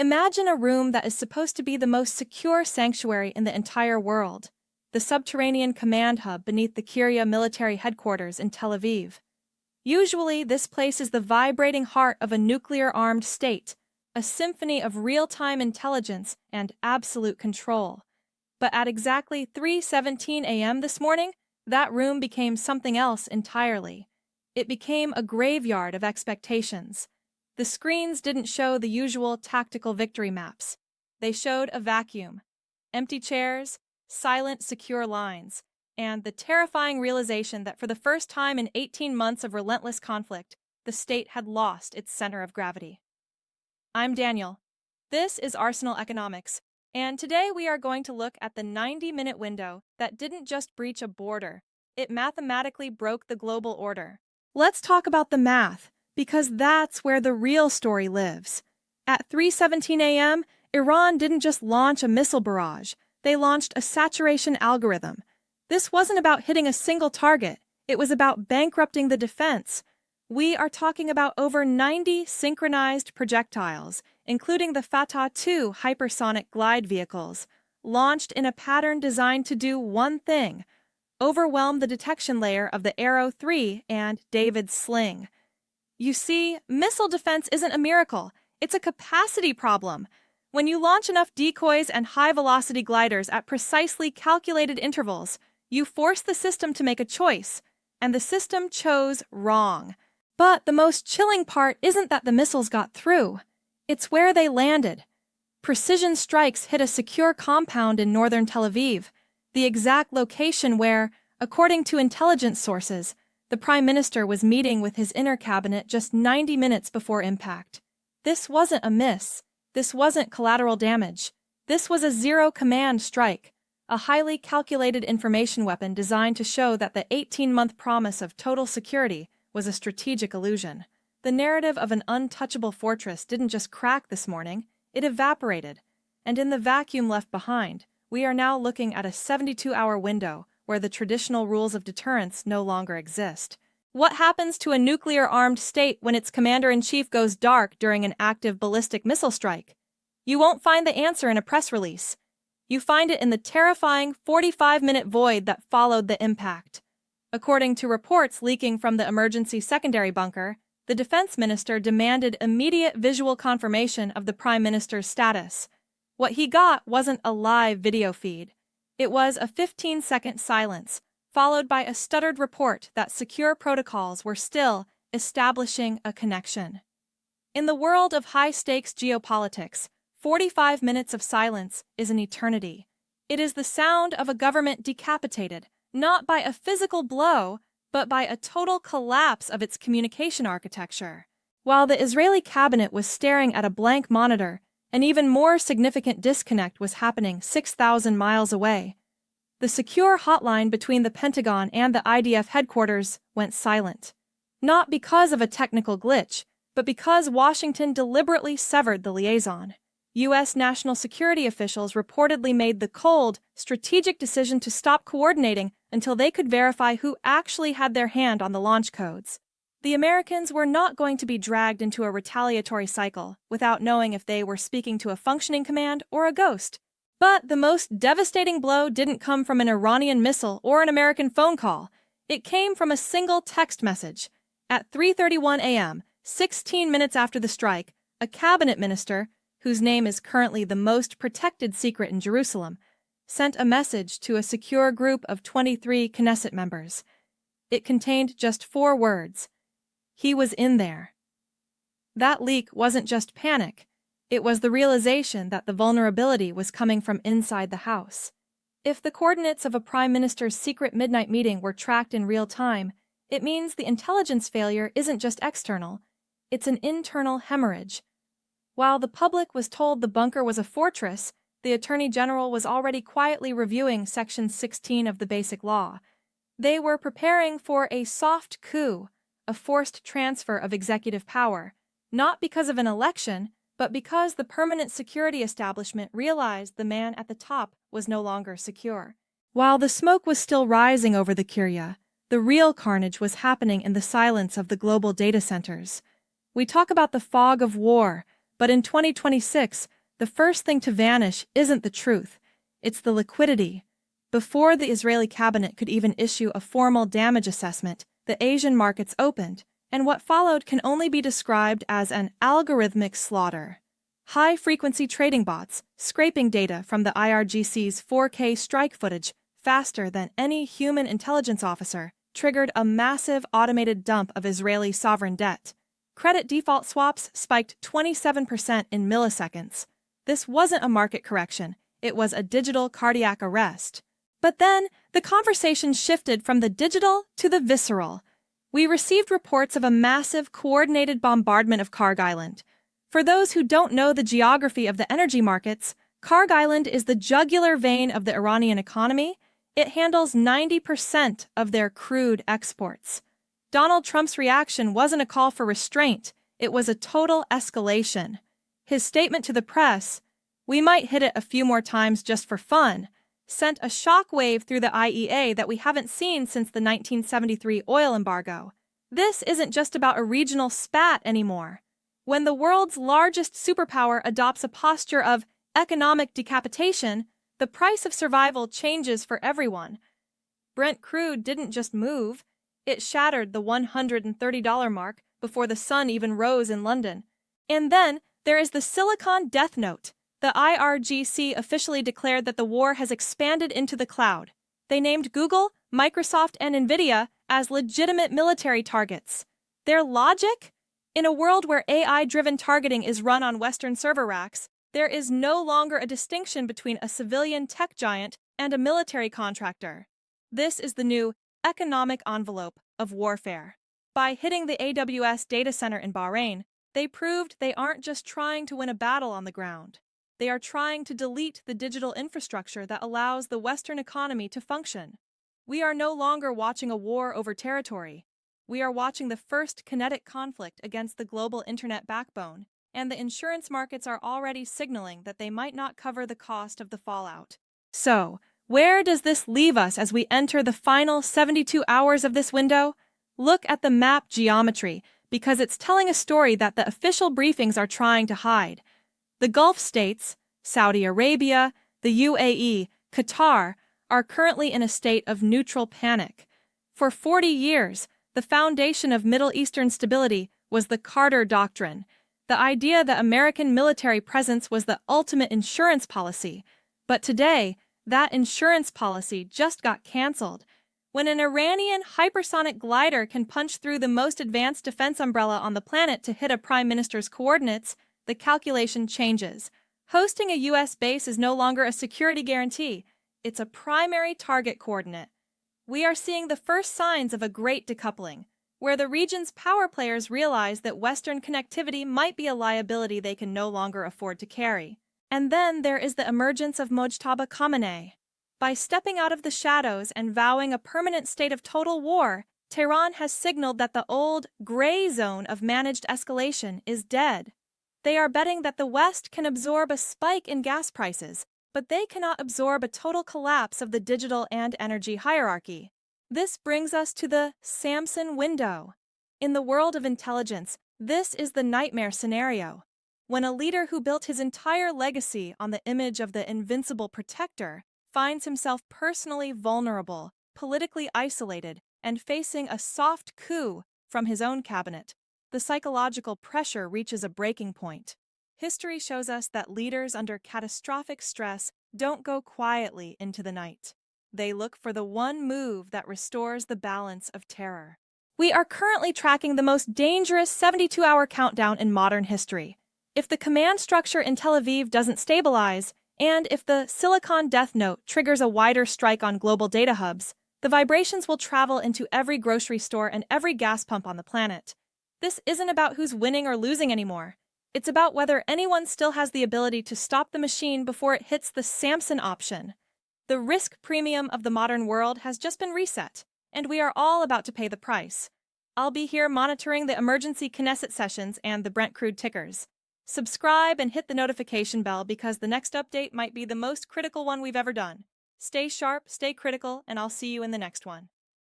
Imagine a room that is supposed to be the most secure sanctuary in the entire world, the subterranean command hub beneath the Kiryat military headquarters in Tel Aviv. Usually, this place is the vibrating heart of a nuclear-armed state, a symphony of real-time intelligence and absolute control. But at exactly 3:17 a.m. this morning, that room became something else entirely. It became a graveyard of expectations. The screens didn't show the usual tactical victory maps. They showed a vacuum, empty chairs, silent, secure lines, and the terrifying realization that for the first time in 18 months of relentless conflict, the state had lost its center of gravity. I'm Daniel. This is Arsenal Economics, and today we are going to look at the 90-minute window that didn't just breach a border, it mathematically broke the global order. Let's talk about the math, because that's where the real story lives. At 3:17 a.m., Iran didn't just launch a missile barrage, they launched a saturation algorithm. This wasn't about hitting a single target, it was about bankrupting the defense. We are talking about over 90 synchronized projectiles, including the Fatah II hypersonic glide vehicles, launched in a pattern designed to do one thing: overwhelm the detection layer of the Arrow 3 and David's sling. You see, missile defense isn't a miracle, it's a capacity problem. When you launch enough decoys and high-velocity gliders at precisely calculated intervals, you force the system to make a choice, and the system chose wrong. But the most chilling part isn't that the missiles got through. It's where they landed. Precision strikes hit a secure compound in northern Tel Aviv, the exact location where, according to intelligence sources, the Prime Minister was meeting with his inner cabinet just 90 minutes before impact. This wasn't a miss. This wasn't collateral damage. This was a zero-command strike, a highly calculated information weapon designed to show that the 18-month promise of total security was a strategic illusion. The narrative of an untouchable fortress didn't just crack this morning, it evaporated. And in the vacuum left behind, we are now looking at a 72-hour window where the traditional rules of deterrence no longer exist. What happens to a nuclear-armed state when its commander-in-chief goes dark during an active ballistic missile strike? You won't find the answer in a press release. You find it in the terrifying 45-minute void that followed the impact. According to reports leaking from the emergency secondary bunker, the defense minister demanded immediate visual confirmation of the prime minister's status. What he got wasn't a live video feed. It was a 15-second silence, followed by a stuttered report that secure protocols were still establishing a connection. In the world of high-stakes geopolitics, 45 minutes of silence is an eternity. It is the sound of a government decapitated, not by a physical blow, but by a total collapse of its communication architecture. While the Israeli cabinet was staring at a blank monitor, an even more significant disconnect was happening 6,000 miles away. The secure hotline between the Pentagon and the IDF headquarters went silent. Not because of a technical glitch, but because Washington deliberately severed the liaison. U.S. national security officials reportedly made the cold, strategic decision to stop coordinating until they could verify who actually had their hand on the launch codes. The Americans were not going to be dragged into a retaliatory cycle without knowing if they were speaking to a functioning command or a ghost. But the most devastating blow didn't come from an Iranian missile or an American phone call. It came from a single text message. At 3:31 a.m., 16 minutes after the strike, a cabinet minister, whose name is currently the most protected secret in Jerusalem, sent a message to a secure group of 23 Knesset members. It contained just 4 words. He was in there. That leak wasn't just panic. It was the realization that the vulnerability was coming from inside the house. If the coordinates of a prime minister's secret midnight meeting were tracked in real time, it means the intelligence failure isn't just external, it's an internal hemorrhage. While the public was told the bunker was a fortress, the Attorney General was already quietly reviewing Section 16 of the Basic Law. They were preparing for a soft coup, a forced transfer of executive power, not because of an election, but because the permanent security establishment realized the man at the top was no longer secure. While the smoke was still rising over the Kiryat, the real carnage was happening in the silence of the global data centers. We talk about the fog of war, But in 2026, the first thing to vanish isn't the truth, it's the liquidity. Before the Israeli cabinet could even issue a formal damage assessment, the Asian markets opened, and what followed can only be described as an algorithmic slaughter. High-frequency trading bots, scraping data from the IRGC's 4K strike footage faster than any human intelligence officer, triggered a massive automated dump of Israeli sovereign debt. Credit default swaps spiked 27% in milliseconds. This wasn't a market correction, it was a digital cardiac arrest. But then, the conversation shifted from the digital to the visceral. We received reports of a massive, coordinated bombardment of Karg Island. For those who don't know the geography of the energy markets, Karg Island is the jugular vein of the Iranian economy. It handles 90% of their crude exports. Donald Trump's reaction wasn't a call for restraint, it was a total escalation. His statement to the press, "We might hit it a few more times just for fun," sent a shockwave through the IEA that we haven't seen since the 1973 oil embargo. This isn't just about a regional spat anymore. When the world's largest superpower adopts a posture of economic decapitation, the price of survival changes for everyone. Brent crude didn't just move, it shattered the $130 mark before the sun even rose in London. And then there is the Silicon Death Note. The IRGC officially declared that the war has expanded into the cloud. They named Google, Microsoft, and Nvidia as legitimate military targets. Their logic? In a world where AI-driven targeting is run on Western server racks, there is no longer a distinction between a civilian tech giant and a military contractor. This is the new economic envelope of warfare. By hitting the AWS data center in Bahrain, they proved they aren't just trying to win a battle on the ground. They are trying to delete the digital infrastructure that allows the Western economy to function. We are no longer watching a war over territory. We are watching the first kinetic conflict against the global internet backbone, and the insurance markets are already signaling that they might not cover the cost of the fallout. So, where does this leave us as we enter the final 72 hours of this window? Look at the map geometry, because it's telling a story that the official briefings are trying to hide. The Gulf states, Saudi Arabia, the UAE, Qatar, are currently in a state of neutral panic. For 40 years, the foundation of Middle Eastern stability was the Carter Doctrine, the idea that American military presence was the ultimate insurance policy. But today, that insurance policy just got canceled. When an Iranian hypersonic glider can punch through the most advanced defense umbrella on the planet to hit a prime minister's coordinates, the calculation changes. Hosting a U.S. base is no longer a security guarantee. It's a primary target coordinate. We are seeing the first signs of a great decoupling, where the region's power players realize that Western connectivity might be a liability they can no longer afford to carry. And then there is the emergence of Mojtaba Khamenei. By stepping out of the shadows and vowing a permanent state of total war, Tehran has signaled that the old, gray zone of managed escalation is dead. They are betting that the West can absorb a spike in gas prices, but they cannot absorb a total collapse of the digital and energy hierarchy. This brings us to the Samson window. In the world of intelligence, this is the nightmare scenario. When a leader who built his entire legacy on the image of the invincible protector finds himself personally vulnerable, politically isolated, and facing a soft coup from his own cabinet, the psychological pressure reaches a breaking point. History shows us that leaders under catastrophic stress don't go quietly into the night. They look for the one move that restores the balance of terror. We are currently tracking the most dangerous 72-hour countdown in modern history. If the command structure in Tel Aviv doesn't stabilize, and if the Silicon Death Note triggers a wider strike on global data hubs, the vibrations will travel into every grocery store and every gas pump on the planet. This isn't about who's winning or losing anymore. It's about whether anyone still has the ability to stop the machine before it hits the Samson option. The risk premium of the modern world has just been reset, and we are all about to pay the price. I'll be here monitoring the emergency Knesset sessions and the Brent crude tickers. Subscribe and hit the notification bell because the next update might be the most critical one we've ever done. Stay sharp, stay critical, and I'll see you in the next one.